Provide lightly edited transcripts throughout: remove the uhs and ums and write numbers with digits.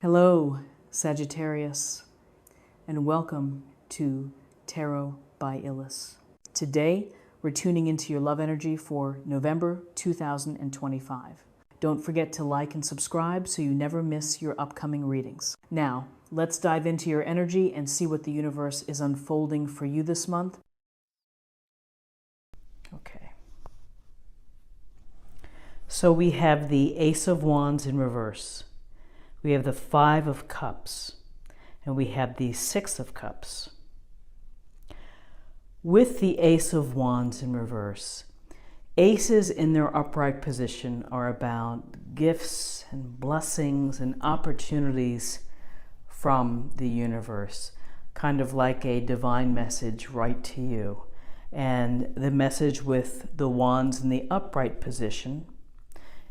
Hello, Sagittarius, and welcome to Tarot by Illis. Today, we're tuning into your love energy for November 2025. Don't forget to like and subscribe so you never miss your upcoming readings. Now, let's dive into your energy and see what the universe is unfolding for you this month. Okay. So we have the Ace of Wands in reverse. We have the Five of Cups, and we have the Six of Cups. With the Ace of Wands in reverse, aces in their upright position are about gifts and blessings and opportunities from the universe, kind of like a divine message right to you. And the message with the wands in the upright position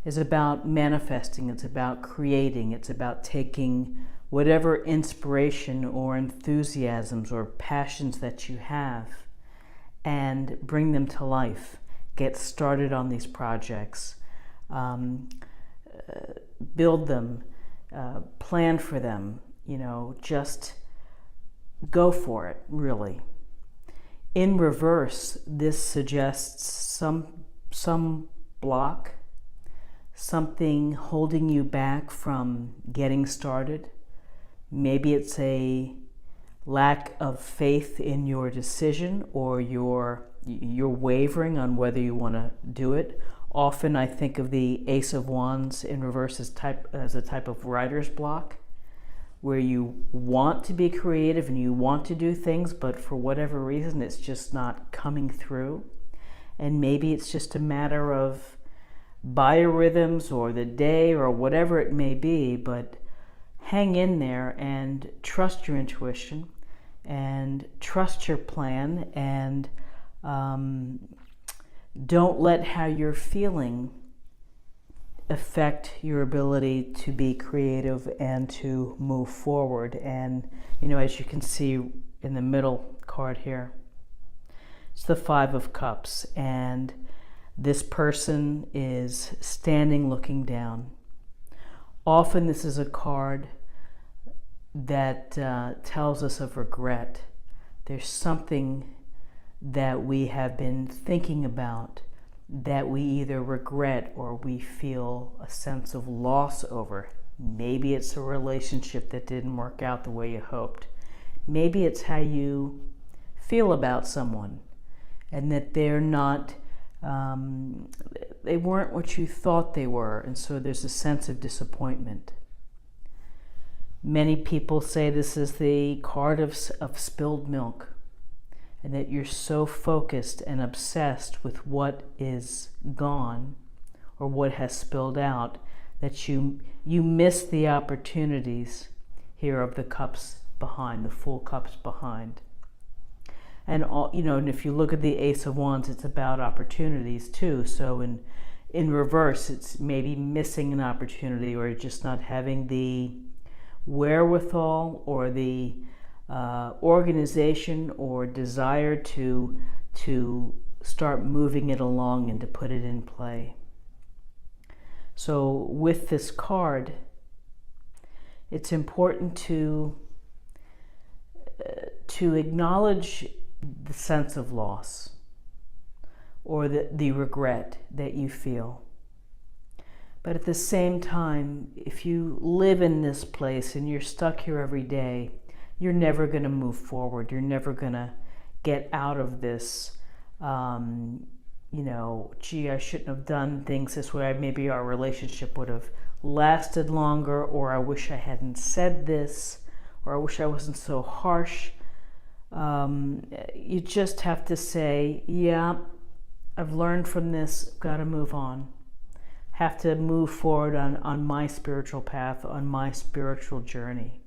is about manifesting, it's about creating, it's about taking whatever inspiration or enthusiasms or passions that you have and bring them to life. Get started on these projects, build them, plan for them, just go for it, really. In reverse, this suggests some block, something holding you back from getting started. Maybe it's a lack of faith in your decision, or you're wavering on whether you want to do it. Often I think of the Ace of Wands in reverse as a type of writer's block, where you want to be creative and you want to do things, but for whatever reason it's just not coming through. And maybe it's just a matter of biorhythms or the day or whatever it may be, but hang in there and trust your intuition and trust your plan, and don't let how you're feeling affect your ability to be creative and to move forward. And as you can see in the middle card here, it's the Five of Cups, and this person is standing looking down. Often this is a card that tells us of regret. There's something that we have been thinking about that we either regret or we feel a sense of loss over. Maybe it's a relationship that didn't work out the way you hoped. Maybe it's how you feel about someone and that they're not they weren't what you thought they were, and so there's a sense of disappointment. Many people say this is the card of spilled milk, and that you're so focused and obsessed with what is gone or what has spilled out that you miss the opportunities here of the cups behind, the full cups behind. And and if you look at the Ace of Wands, it's about opportunities too. So in reverse, it's maybe missing an opportunity, or just not having the wherewithal or the organization or desire to start moving it along and to put it in play. So with this card, it's important to acknowledge the sense of loss or the regret that you feel. But at the same time, if you live in this place and you're stuck here every day, you're never going to move forward. You're never going to get out of this, gee, I shouldn't have done things this way. Maybe our relationship would have lasted longer, or I wish I hadn't said this, or I wish I wasn't so harsh. You just have to say, yeah, I've learned from this, got to move on. Have to move forward on my spiritual path, on my spiritual journey.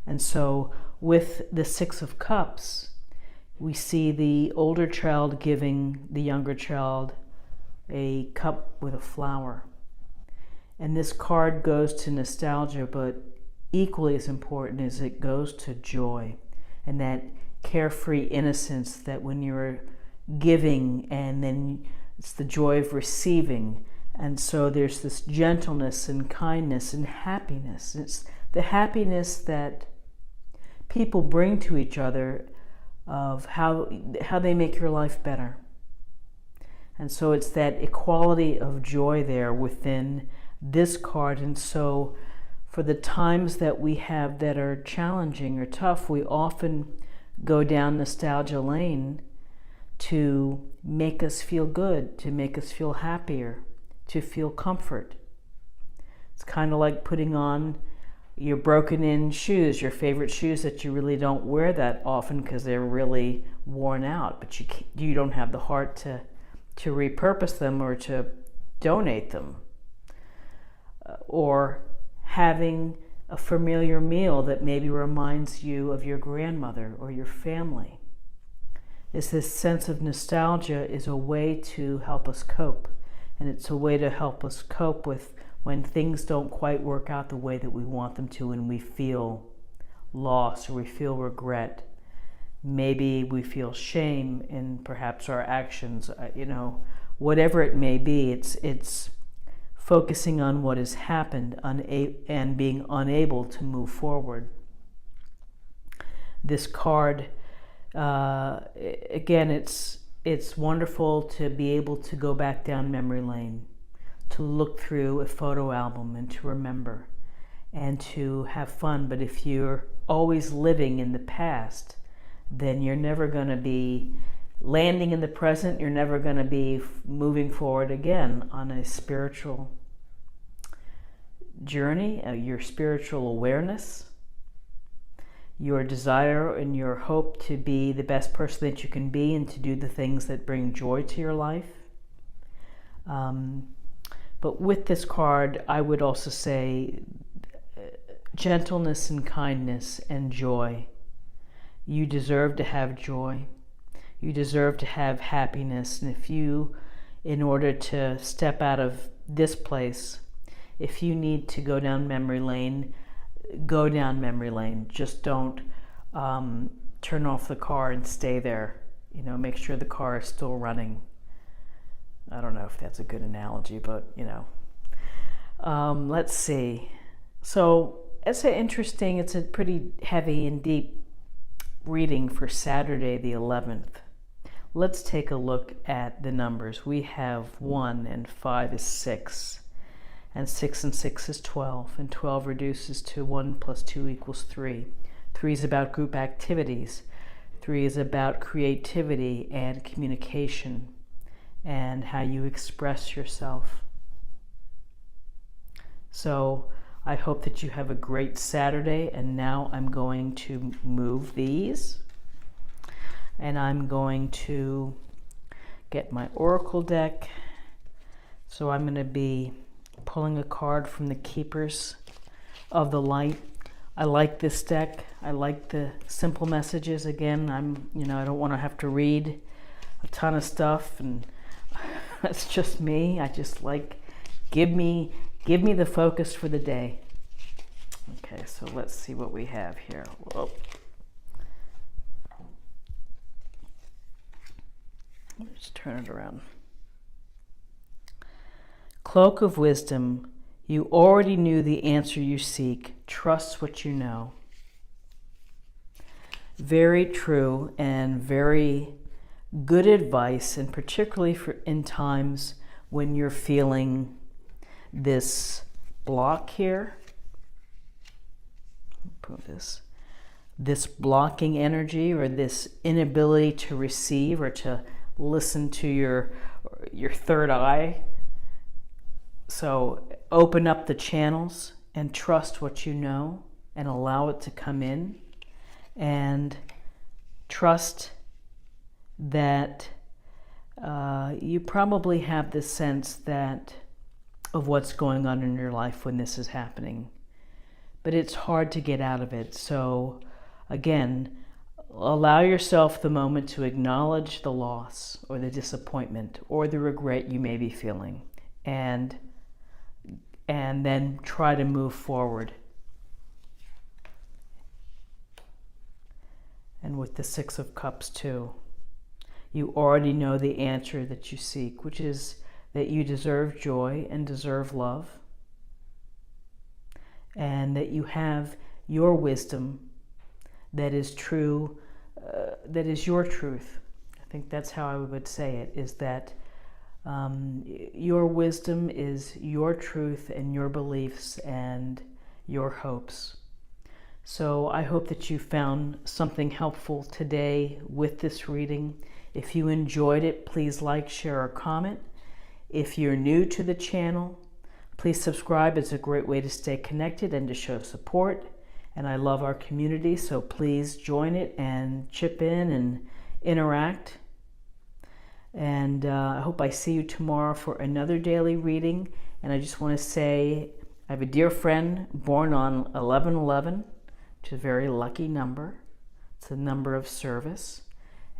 And so with the Six of Cups, we see the older child giving the younger child a cup with a flower. And this card goes to nostalgia, but equally as important is it goes to joy and that carefree innocence that when you're giving, and then it's the joy of receiving, And so there's this gentleness and kindness and happiness. It's the happiness that people bring to each other of how they make your life better. And so it's that equality of joy there within this card. And so for the times that we have that are challenging or tough, we often go down nostalgia lane to make us feel good, to make us feel happier, to feel comfort. It's kind of like putting on your broken in shoes, your favorite shoes that you really don't wear that often because they're really worn out, but you don't have the heart to repurpose them or to donate them. Or having a familiar meal that maybe reminds you of your grandmother or your family. This sense of nostalgia is a way to help us cope. And it's a way to help us cope with when things don't quite work out the way that we want them to, and we feel loss or we feel regret. Maybe we feel shame in perhaps our actions, whatever it may be. It's focusing on what has happened and being unable to move forward. This card, again, it's wonderful to be able to go back down memory lane, to look through a photo album and to remember and to have fun. But if you're always living in the past, then you're never going to be landing in the present. You're never going to be moving forward again on a spiritual journey, your spiritual awareness, your desire and your hope to be the best person that you can be and to do the things that bring joy to your life. But with this card, I would also say gentleness and kindness and joy. You deserve to have joy. You deserve to have happiness. And if you, in order to step out of this place, if you need to go down memory lane, go down memory lane. Just don't turn off the car and stay there. Make sure the car is still running. I don't know if that's a good analogy, but let's see. So it's a pretty heavy and deep reading for Saturday the 11th. Let's take a look at the numbers. We have 1 and 5 is 6. And 6 and 6 is 12, and 12 reduces to 1 plus 2 equals 3. 3 is about group activities. 3 is about creativity and communication and how you express yourself. So I hope that you have a great Saturday, and now I'm going to move these, and I'm going to get my Oracle deck. So I'm going to be pulling a card from the Keepers of the Light. I like this deck. I like the simple messages. Again, I don't want to have to read a ton of stuff, and that's just me. I just like, give me the focus for the day. Okay, so let's see what we have here. Whoa. Let's turn it around. Cloak of Wisdom, you already knew the answer you seek. Trust what you know. Very true and very good advice, and particularly in times when you're feeling this block here. Put this blocking energy, or this inability to receive or to listen to your third eye. So open up the channels and trust what you know and allow it to come in, and trust that you probably have this sense of what's going on in your life when this is happening, but it's hard to get out of it. So again, allow yourself the moment to acknowledge the loss or the disappointment or the regret you may be feeling, and then try to move forward. And with the 6 of Cups too, you already know the answer that you seek, which is that you deserve joy and deserve love, and that you have your wisdom that is true, that is your truth. I think that's how I would say it, is that your wisdom is your truth and your beliefs and your hopes. So I hope that you found something helpful today with this reading. If you enjoyed it, please like, share, or comment. If you're new to the channel, please subscribe. It's a great way to stay connected and to show support. And I love our community, so please join it and chip in and interact. And I hope I see you tomorrow for another daily reading. And I just want to say I have a dear friend born on 11/11, which is a very lucky number. It's a number of service.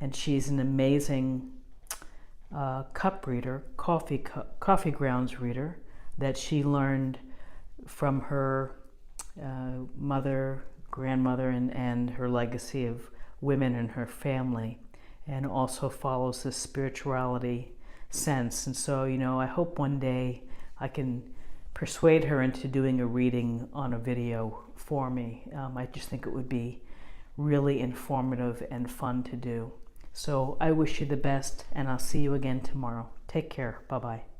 And she's an amazing cup reader, coffee grounds reader, that she learned from her mother, grandmother, and her legacy of women in her family, and also follows the spirituality sense. And so, I hope one day I can persuade her into doing a reading on a video for me. I just think it would be really informative and fun to do. So I wish you the best, and I'll see you again tomorrow. Take care. Bye-bye.